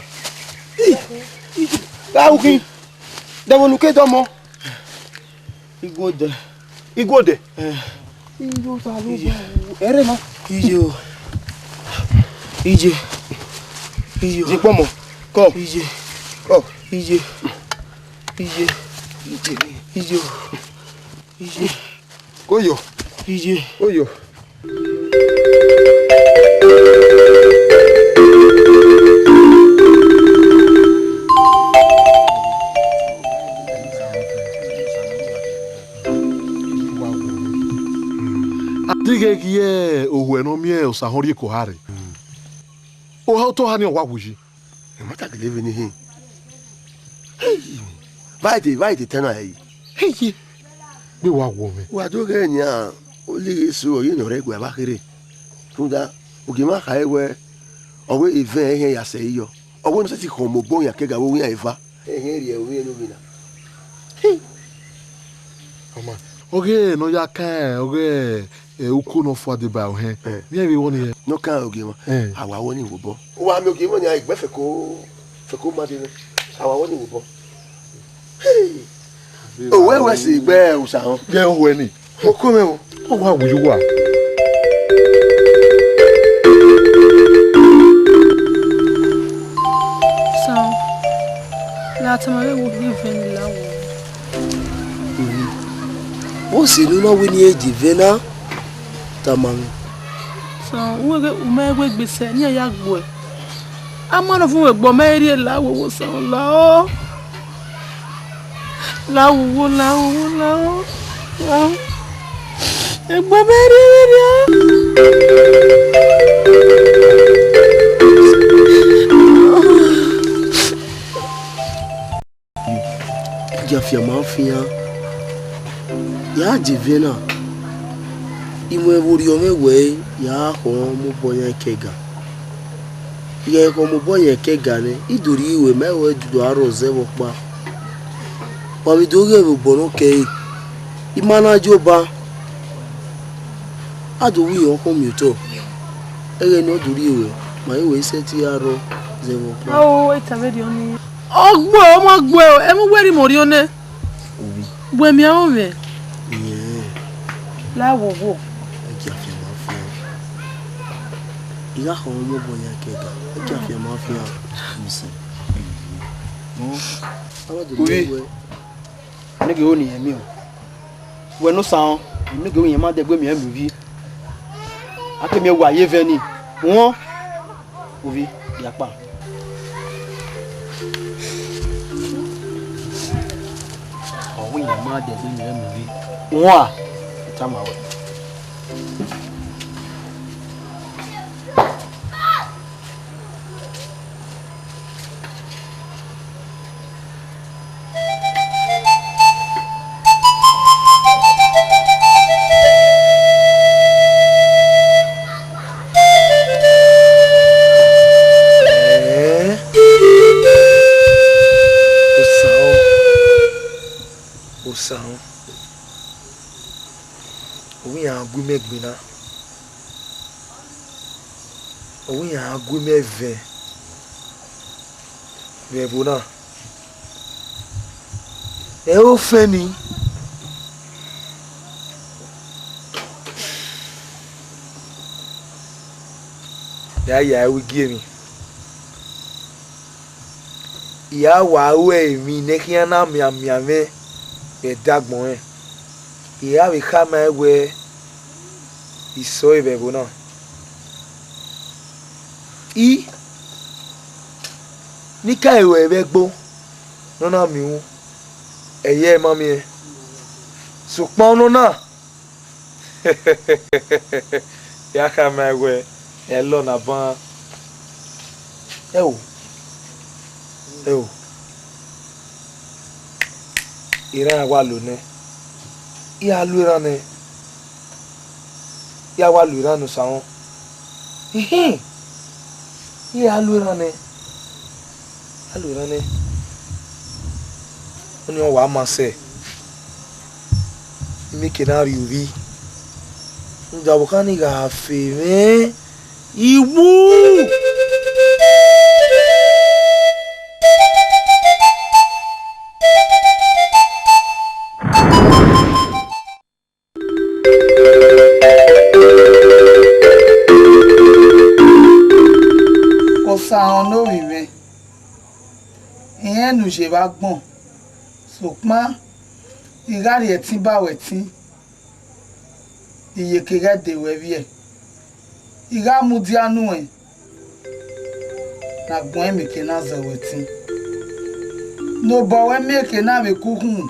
Dauki. Devonu ke domo. Igode. Igode. Ijo salu. Ere ma. Ijo. Ije. Ijo. Jipomo. Come. Ije. Oh. Ije. Ije. Ije. Ijo. Ije. Oyo. Ije. Oyo. Dige kie owe no mie o sahori ko hare. O ha to ha ni o wa wuji. E mata ke leve ni hin. Vai de tena aí. Hey. Be wa wo me. Wa do ge ni a o le so yi no re gwa ba kere. Tunda o ge ma ka ewe owe even hen ya se yo. Owe no se ti ko mo bon ya ke ga wo ya eva. Hen ri e we no bi na. Okay, no ya kan. Okay. Uko no for the bow he. Me we won here. No kan oge mo. Awa woni wo bo. Wa mi oge mo ni agbe fe ko ma de ni. Awa woni wo bo. Hey. Oh, where was he? Where was he? Get who any? O ko me o. Oh, how will you wa? So, la tamale wo even la wo. O si no we ni eji vena tamang. So, wo ge umegbe gbese ni ya gbo e. Amano fun we gbo meri la wo so la o. La wo. Egbo meri ya. Jafia mafia. Ya jivena. Imwe wuri omewe ya ko mo boyan kega. Ye ko mo boyan kega ne idori iwe mewe dudu aroze wo pa. Wa mi doge bo bono ke. Imana joba. Adu wi on ko mi to. Ere ni odori iwe ma iwe ise ti aro ze wo pa. Oh, ita very oni. Ogbo e mu weri mori one. Gbe mi awon me. La wo. Jafia mafia. Iga ko mo boyan kega. Jafia mafia. Misi. Oui. Nige oni emi o. We no san, nige oni ma de gbe mi emi vi. Akemi wa ye veni. Won. Ovi, yapa. Owi ya ma de gbe mi emi vi. Won a tamawe. Megbina owo yan agu meve bebona e o feni ya we give me ya wa we mi ne kiana miame e dagbon e ya we kama we iso ibebo na nika ewe ebegbo nona mi wu eye mami e supon no na ya kama ewe elo na ban ewo ira wa lo ne ya lo ira ne ya wa lura no sawon ya lura ne oni o wa ma se mi kenari uvi njabo kani ga fe me iwu Sound no vive. Ìyẹn nu ṣe bá gbọ̀n. Sopma igari etin ba wetin. Iye kega de we vie. Iga mu di anu en. Na gbọ̀n mi ke na za wetin. No bo we me ke na me kuhun.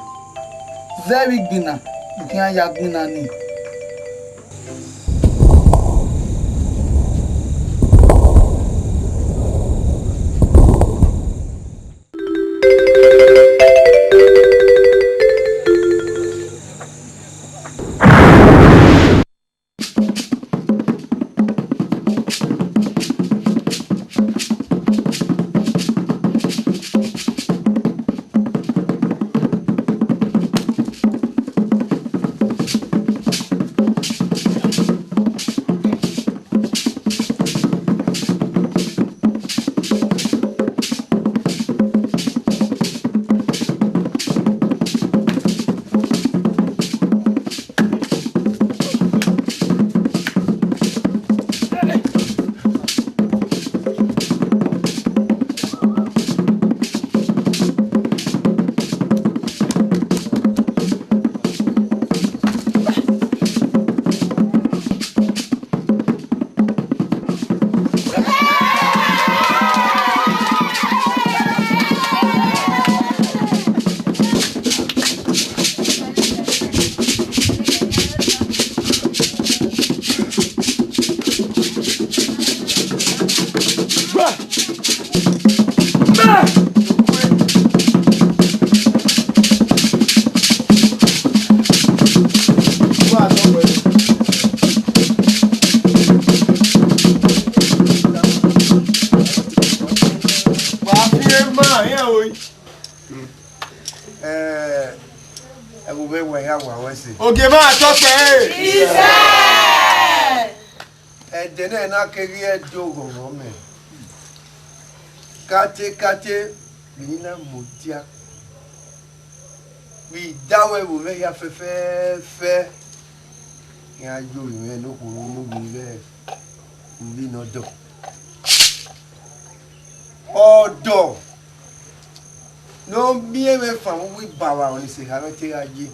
Very gbina. Ikin ya gbina ni. Ma, here we. I will be where I was. Okay, ma, talk to her. And then I can get joke on me. Kate, Nina Mutia. We dawe will make a fair. Yeah, you know who will be no dog. Oh, dog. No, be a from we bow on his heritage.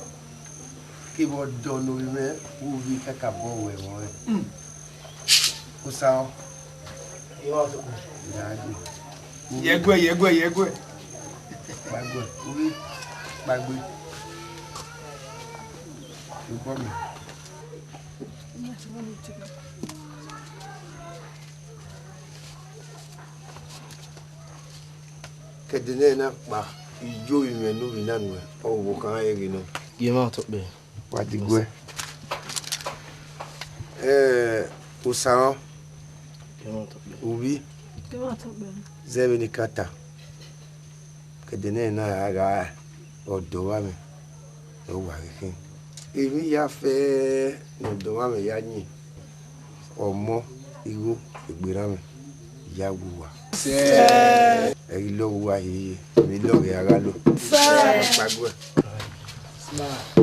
Keep on done with me, who we take a bow away. Who's out? Yegwe. Bagwe. You call me. Kedene na pa ijo imenu binanwe owo kan eri no. Gima to be. Wadigwe. Usao. Gima to be. Ubi. Gima to be. Zebeni kata. Kedene na aga odo wa mi. O wa kin. Emi ya fe odo wa mi ya yin. Omo iru egbera mi. Ya wuwa. Ẹ̀rí lọ́wọ́ wa yìí mi lọ́ọ̀rẹ́ ara lọ. Smart.